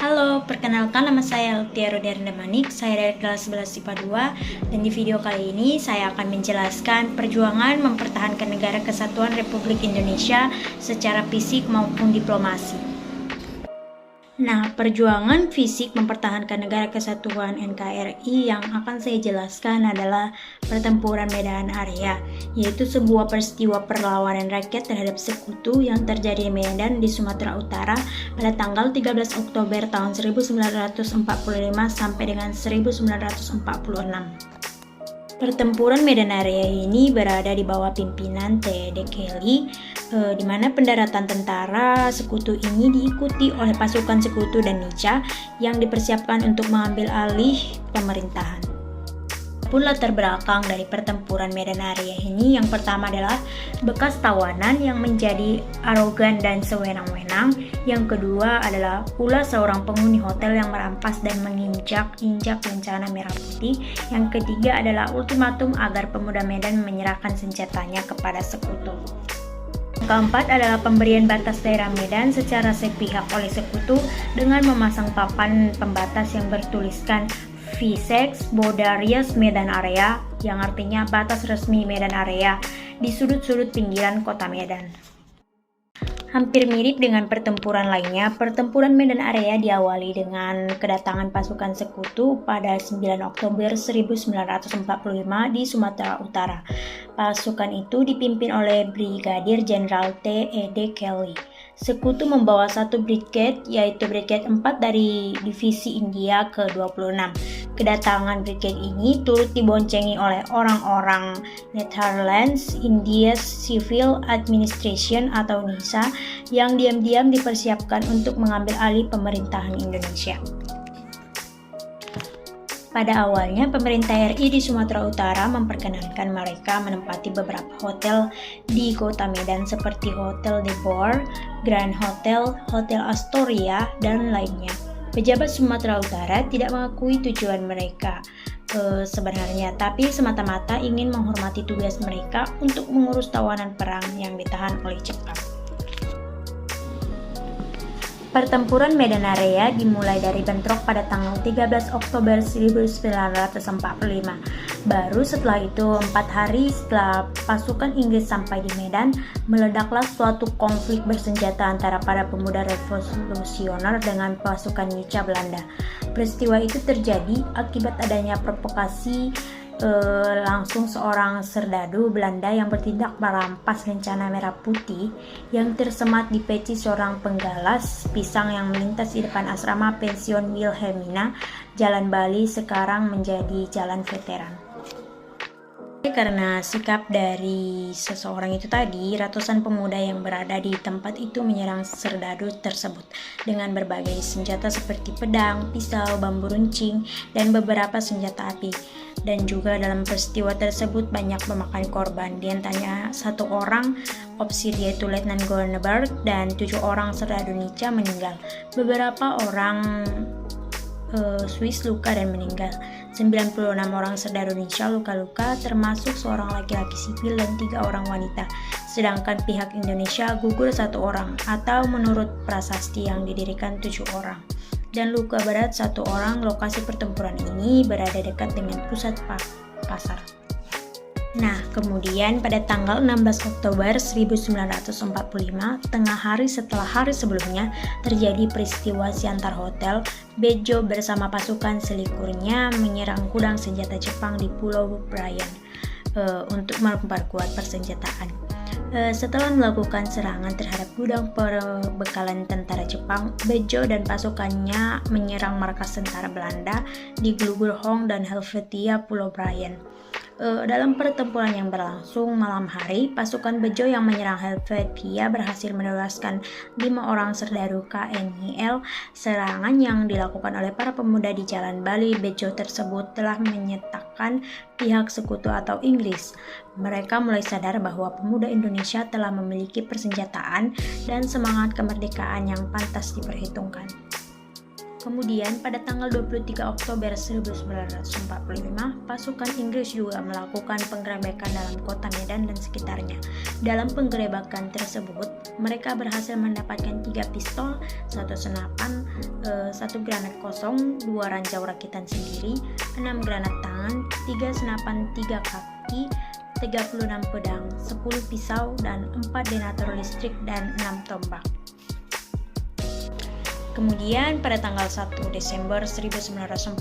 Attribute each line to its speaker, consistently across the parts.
Speaker 1: Halo, perkenalkan nama saya Eltia Roderna Manik, saya dari kelas 11 IPA 2, dan di video kali ini saya akan menjelaskan perjuangan mempertahankan negara kesatuan Republik Indonesia secara fisik maupun diplomasi. Nah, perjuangan fisik mempertahankan negara kesatuan NKRI yang akan saya jelaskan adalah pertempuran Medan Area, yaitu sebuah peristiwa perlawanan rakyat terhadap sekutu yang terjadi di Medan di Sumatera Utara pada tanggal 13 Oktober tahun 1945 sampai dengan 1946. Pertempuran Medan Area ini berada di bawah pimpinan T.D. Kelly, di mana pendaratan tentara sekutu ini diikuti oleh pasukan sekutu dan Nica yang dipersiapkan untuk mengambil alih pemerintahan. Pun latar belakang dari pertempuran Medan Area ini yang pertama adalah bekas tawanan yang menjadi arogan dan sewenang-wenang. Yang kedua adalah ulah seorang penghuni hotel yang merampas dan menginjak-injak rencana Merah Putih. Yang ketiga adalah ultimatum agar pemuda Medan menyerahkan senjatanya kepada sekutu. Keempat adalah pemberian batas daerah Medan secara sepihak oleh sekutu dengan memasang papan pembatas yang bertuliskan V6 Boundarious Medan Area, yang artinya batas resmi Medan Area, di sudut-sudut pinggiran kota Medan. Hampir mirip dengan pertempuran lainnya, pertempuran Medan Area diawali dengan kedatangan pasukan sekutu pada 9 Oktober 1945 di Sumatera Utara. Pasukan itu dipimpin oleh Brigadir Jenderal T.D. Kelly. Sekutu membawa satu brigade, yaitu Brigade 4 dari Divisi India ke-26. Kedatangan brigade ini turut diboncengi oleh orang-orang Netherlands India Civil Administration atau NISA yang diam-diam dipersiapkan untuk mengambil alih pemerintahan Indonesia. Pada awalnya, pemerintah RI di Sumatera Utara memperkenankan mereka menempati beberapa hotel di kota Medan seperti Hotel De Boer, Grand Hotel, Hotel Astoria, dan lainnya. Pejabat Sumatera Utara tidak mengakui tujuan mereka sebenarnya, tapi semata-mata ingin menghormati tugas mereka untuk mengurus tawanan perang yang ditahan oleh Jepang. Pertempuran Medan Area dimulai dari bentrok pada tanggal 13 Oktober 1945. Baru setelah itu, 4 hari setelah pasukan Inggris sampai di Medan, meledaklah suatu konflik bersenjata antara para pemuda revolusioner dengan pasukan Nica Belanda. Peristiwa itu terjadi akibat adanya provokasi langsung seorang serdadu Belanda yang bertindak merampas rencana Merah Putih yang tersemat di peci seorang penggalas pisang yang melintas di depan asrama pensiun Wilhelmina, Jalan Bali, sekarang menjadi Jalan Veteran. Karena sikap dari seseorang itu tadi, ratusan pemuda yang berada di tempat itu menyerang serdadu tersebut dengan berbagai senjata seperti pedang, pisau, bambu runcing, dan beberapa senjata api. Dan juga dalam peristiwa tersebut banyak memakan korban, di antaranya 1 orang opsir yaitu Letnan Gorneberg dan 7 orang serdadu Nica meninggal. Beberapa orang Swiss luka dan meninggal. 96 orang serdadu Nica luka-luka, termasuk seorang laki-laki sipil dan 3 orang wanita. Sedangkan pihak Indonesia gugur 1 orang, atau menurut prasasti yang didirikan 7 orang. Dan luka berat 1 orang. Lokasi pertempuran ini berada dekat dengan pusat pasar. Nah, kemudian pada tanggal 16 Oktober 1945, tengah hari setelah hari sebelumnya, terjadi peristiwa Siantar Hotel. Bejo bersama pasukan selikurnya menyerang gudang senjata Jepang di Pulau Bryan untuk memperkuat persenjataan. Setelah melakukan serangan terhadap gudang perbekalan tentara Jepang, Bejo dan pasukannya menyerang markas tentara Belanda di Glugerhong dan Helvetia, Pulau Bryan. Dalam pertempuran yang berlangsung malam hari, pasukan Bejo yang menyerang Helvetia berhasil menewaskan 5 orang serdadu KNIL. Serangan yang dilakukan oleh para pemuda di Jalan Bali Bejo tersebut telah menyetakan pihak sekutu atau Inggris. Mereka mulai sadar bahwa pemuda Indonesia telah memiliki persenjataan dan semangat kemerdekaan yang pantas diperhitungkan. Kemudian pada tanggal 23 Oktober 1945, pasukan Inggris juga melakukan penggerebekan dalam kota Medan dan sekitarnya. Dalam penggerebekan tersebut, mereka berhasil mendapatkan 3 pistol, 1 senapan, 1 granat kosong, 2 ranjau rakitan sendiri, 6 granat tangan, 3 senapan 3 kaki, 36 pedang, 10 pisau, dan 4 detonator listrik dan 6 tombak. Kemudian pada tanggal 1 Desember 1945,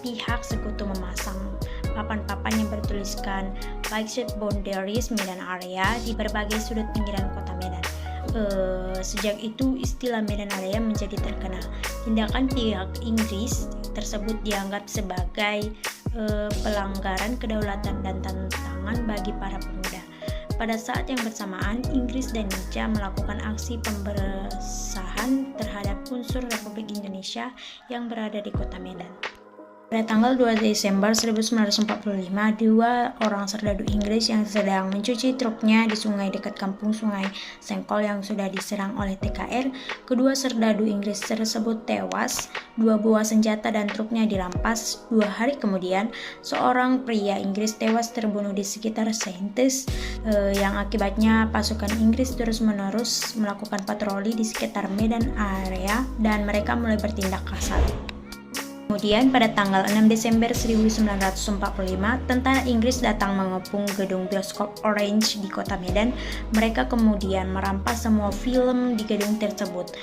Speaker 1: pihak sekutu memasang papan-papan yang bertuliskan Fixed Boundaries Medan Area di berbagai sudut pinggiran kota Medan. Sejak itu istilah Medan Area menjadi terkenal. Tindakan pihak Inggris tersebut dianggap sebagai pelanggaran kedaulatan dan tantangan bagi para pemuda. Pada saat yang bersamaan, Inggris dan Nica melakukan aksi pembersihan terhadap unsur Republik Indonesia yang berada di kota Medan. Pada tanggal 2 Desember 1945, 2 orang serdadu Inggris yang sedang mencuci truknya di sungai dekat kampung Sungai Sengkol yang sudah diserang oleh TKR, kedua serdadu Inggris tersebut tewas, 2 buah senjata dan truknya dirampas. 2 hari kemudian, seorang pria Inggris tewas terbunuh di sekitar Saintes, yang akibatnya pasukan Inggris terus-menerus melakukan patroli di sekitar Medan Area dan mereka mulai bertindak kasar. Kemudian pada tanggal 6 Desember 1945, tentara Inggris datang mengepung gedung bioskop Orange di kota Medan. Mereka kemudian merampas semua film di gedung tersebut.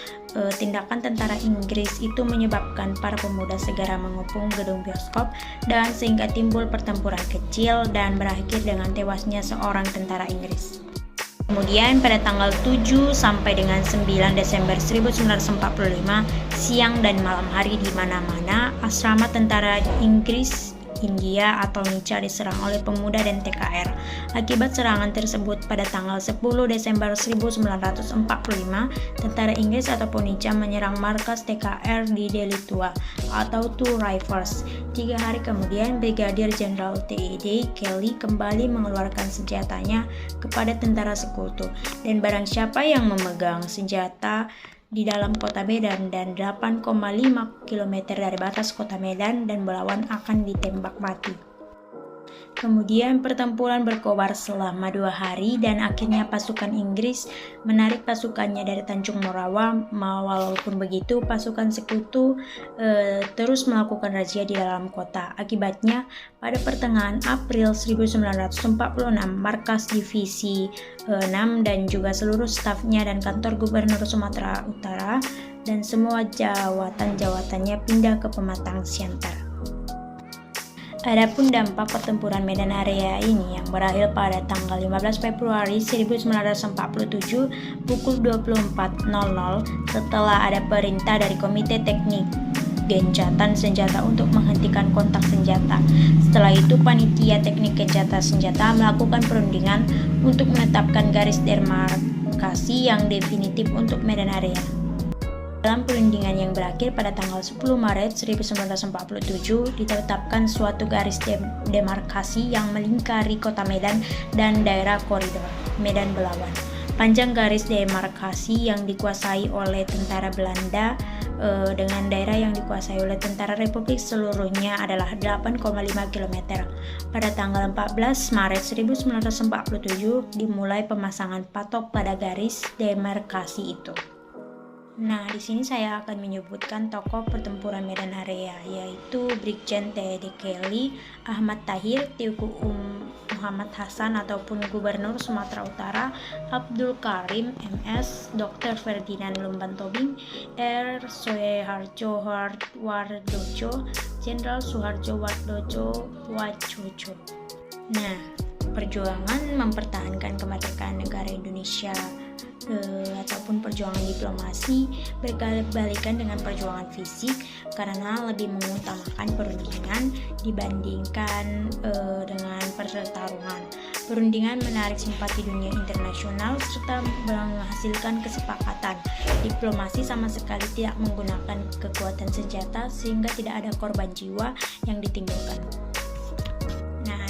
Speaker 1: Tindakan tentara Inggris itu menyebabkan para pemuda segera mengepung gedung bioskop dan sehingga timbul pertempuran kecil dan berakhir dengan tewasnya seorang tentara Inggris. Kemudian pada tanggal 7 sampai dengan 9 Desember 1945, siang dan malam hari di mana-mana asrama tentara Inggris India atau Nica diserang oleh pemuda dan TKR. Akibat serangan tersebut pada tanggal 10 Desember 1945, tentara Inggris ataupun Nica menyerang markas TKR di Delhi Tua atau Two Rivers. 3 hari kemudian, Brigadir Jenderal T.E.D. Kelly kembali mengeluarkan senjatanya kepada tentara sekutu, dan barang siapa yang memegang senjata di dalam kota Medan dan 8,5 km dari batas kota Medan dan melawan akan ditembak mati. Kemudian pertempuran berkobar selama 2 hari dan akhirnya pasukan Inggris menarik pasukannya dari Tanjung Morawa. Walaupun begitu, pasukan sekutu terus melakukan razia di dalam kota. Akibatnya pada pertengahan April 1946, markas divisi 6 dan juga seluruh stafnya dan kantor gubernur Sumatera Utara dan semua jawatan-jawatannya pindah ke Pematang Siantar. Adapun dampak pertempuran Medan Area ini yang berakhir pada tanggal 15 Februari 1947 pukul 24.00 setelah ada perintah dari Komite Teknik Gencatan Senjata untuk menghentikan kontak senjata. Setelah itu Panitia Teknik Gencatan Senjata melakukan perundingan untuk menetapkan garis demarkasi yang definitif untuk Medan Area. Dalam perundingan yang berakhir pada tanggal 10 Maret 1947 ditetapkan suatu garis demarkasi yang melingkari kota Medan dan daerah koridor Medan Belawan. Panjang garis demarkasi yang dikuasai oleh tentara Belanda dengan daerah yang dikuasai oleh tentara Republik seluruhnya adalah 8,5 km. Pada tanggal 14 Maret 1947 dimulai pemasangan patok pada garis demarkasi itu. Nah, di sini saya akan menyebutkan tokoh pertempuran Medan Area, yaitu Brigjen T.E.D. Kelly, Ahmad Tahir, Teuku Muhammad Hasan ataupun Gubernur Sumatera Utara, Abdul Karim MS, Dr. Ferdinand Lumban Tobing, R. Soeharjo Wardojo, Jenderal Soeharjo Wardojo Wajojo. Nah, perjuangan mempertahankan kemerdekaan negara Indonesia ataupun perjuangan diplomasi berkebalikan dengan perjuangan fisik karena lebih mengutamakan perundingan dibandingkan dengan pertarungan. Perundingan menarik simpati dunia internasional serta menghasilkan kesepakatan. Diplomasi sama sekali tidak menggunakan kekuatan senjata sehingga tidak ada korban jiwa yang ditimbulkan.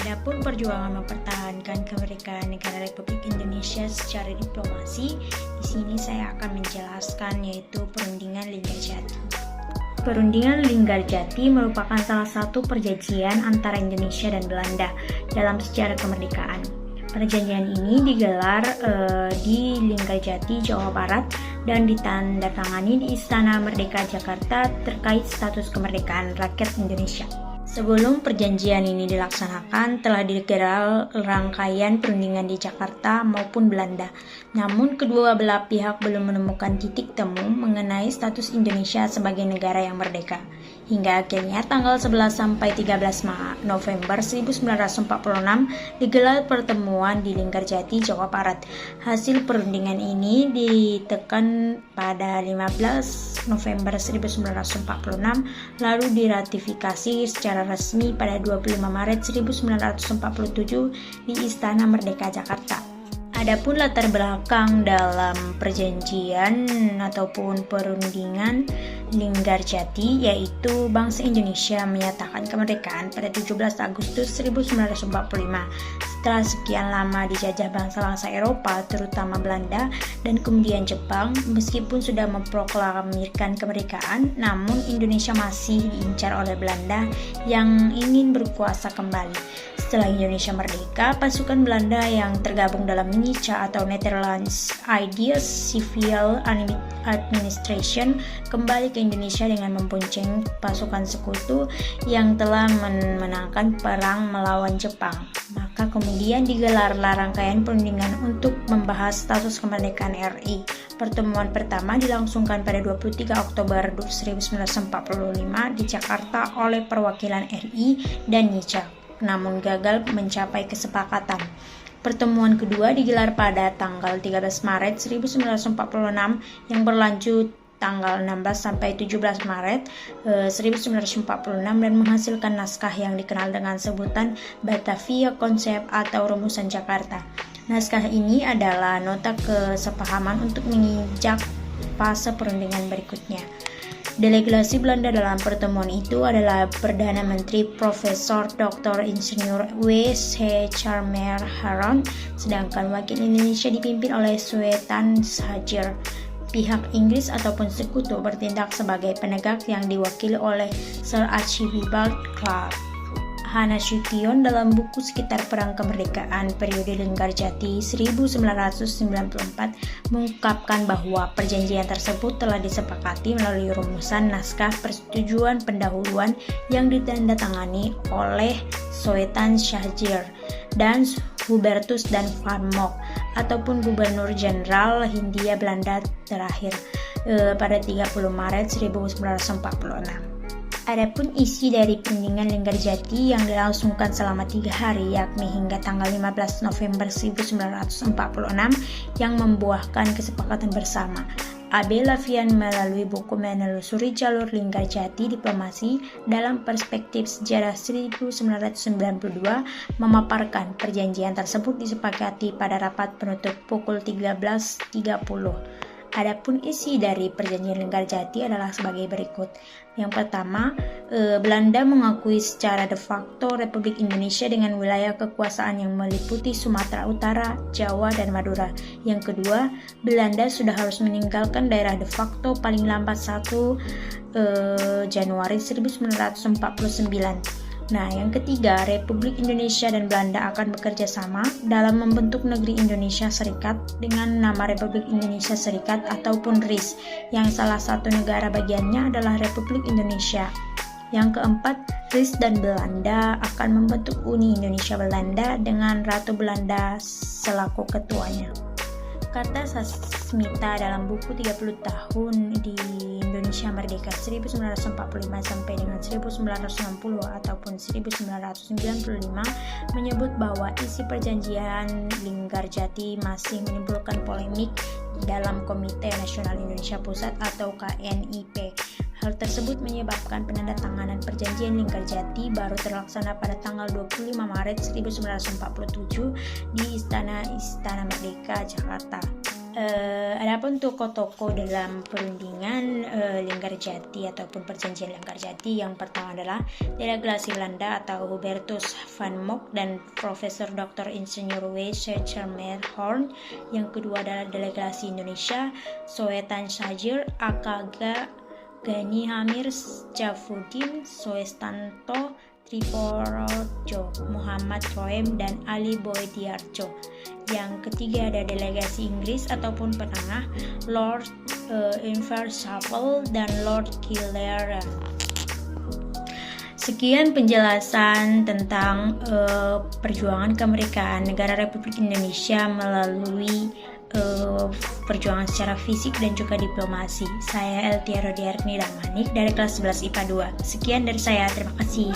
Speaker 1: Adapun perjuangan mempertahankan kemerdekaan negara Republik Indonesia secara diplomasi, di sini saya akan menjelaskan yaitu perundingan Lingga Jati. Perundingan Linggarjati merupakan salah satu perjanjian antara Indonesia dan Belanda dalam sejarah kemerdekaan. Perjanjian ini digelar di Linggarjati, Jawa Barat dan ditandatangani di Istana Merdeka Jakarta terkait status kemerdekaan rakyat Indonesia. Sebelum perjanjian ini dilaksanakan, telah digelar rangkaian perundingan di Jakarta maupun Belanda. Namun, kedua belah pihak belum menemukan titik temu mengenai status Indonesia sebagai negara yang merdeka. Hingga akhirnya tanggal 11 sampai 13 November 1946 digelar pertemuan di Linggarjati, Jawa Barat. Hasil perundingan ini ditekan pada 15 November 1946 lalu diratifikasi secara resmi pada 25 Maret 1947 di Istana Merdeka Jakarta. Adapun latar belakang dalam perjanjian ataupun perundingan Linggarjati yaitu bangsa Indonesia menyatakan kemerdekaan pada 17 Agustus 1945 setelah sekian lama dijajah bangsa-bangsa Eropa terutama Belanda dan kemudian Jepang. Meskipun sudah memproklamirkan kemerdekaan, namun Indonesia masih diincar oleh Belanda yang ingin berkuasa kembali. Setelah Indonesia merdeka, pasukan Belanda yang tergabung dalam NICA atau Netherlands Indies Civil Administration kembali ke Indonesia dengan membonceng pasukan sekutu yang telah memenangkan perang melawan Jepang. Maka kemudian digelarlah rangkaian perundingan untuk membahas status kemerdekaan RI. Pertemuan pertama dilangsungkan pada 23 Oktober 1945 di Jakarta oleh perwakilan RI dan NICA, namun gagal mencapai kesepakatan. Pertemuan kedua digelar pada tanggal 13 Maret 1946 yang berlanjut tanggal 16 sampai 17 Maret 1946 dan menghasilkan naskah yang dikenal dengan sebutan Batavia Konsep atau Rumusan Jakarta. Naskah ini adalah nota kesepahaman untuk menginjak fase perundingan berikutnya. Delegasi Belanda dalam pertemuan itu adalah Perdana Menteri Profesor Dr. Insinyur W.C. Charmer Haron, sedangkan wakil Indonesia dipimpin oleh Sultan Syahrir. Pihak Inggris ataupun sekutu bertindak sebagai penegak yang diwakili oleh Sir Archibald Clarke. Hana Sution dalam buku Sekitar Perang Kemerdekaan periode Linggarjati 1994 mengungkapkan bahwa perjanjian tersebut telah disepakati melalui rumusan naskah persetujuan pendahuluan yang ditandatangani oleh Sultan Syahrir dan Hubertus dan Van Mock ataupun Gubernur Jenderal Hindia Belanda terakhir pada 30 Maret 1946. Adapun isi dari perundingan Linggarjati yang dilangsungkan selama 3 hari yakni hingga tanggal 15 November 1946 yang membuahkan kesepakatan bersama. Abe Lafian melalui buku menelusuri jalur Linggarjati diplomasi dalam perspektif sejarah 1992 memaparkan perjanjian tersebut disepakati pada rapat penutup pukul 13.30. Adapun isi dari perjanjian Linggarjati adalah sebagai berikut. Yang pertama, Belanda mengakui secara de facto Republik Indonesia dengan wilayah kekuasaan yang meliputi Sumatera Utara, Jawa, dan Madura. Yang kedua, Belanda sudah harus meninggalkan daerah de facto paling lambat 1 Januari 1949. Nah, yang ketiga, Republik Indonesia dan Belanda akan bekerja sama dalam membentuk negeri Indonesia Serikat dengan nama Republik Indonesia Serikat ataupun RIS, yang salah satu negara bagiannya adalah Republik Indonesia. Yang keempat, RIS dan Belanda akan membentuk Uni Indonesia Belanda dengan Ratu Belanda selaku ketuanya. Kata Sasmita dalam buku 30 tahun di Indonesia Merdeka 1945 sampai dengan 1960 ataupun 1995 menyebut bahwa isi perjanjian Linggarjati masih menimbulkan polemik dalam Komite Nasional Indonesia Pusat atau KNIP. Hal tersebut menyebabkan penandatanganan perjanjian Linggarjati baru terlaksana pada tanggal 25 Maret 1947 di Istana Merdeka Jakarta. Adapun tokoh-tokoh dalam perundingan Linggarjati ataupun perjanjian Linggarjati yang pertama adalah delegasi Belanda atau Hubertus van Mock dan Profesor Dr. Insinyur W.C. Charmer Haron. Yang kedua adalah delegasi Indonesia Sultan Syahrir, AKG Gani Hamir Jafuddin, Soestanto Triporojo, Muhammad Roem, dan Ali Boediarjo. Yang ketiga ada delegasi Inggris ataupun penengah, Lord Inversavel dan Lord Killera. Sekian penjelasan tentang perjuangan kemerdekaan negara Republik Indonesia melalui perjuangan secara fisik dan juga diplomasi. Saya Eltiara Diarni Damanik dari kelas 11 IPA 2. Sekian dari saya, terima kasih.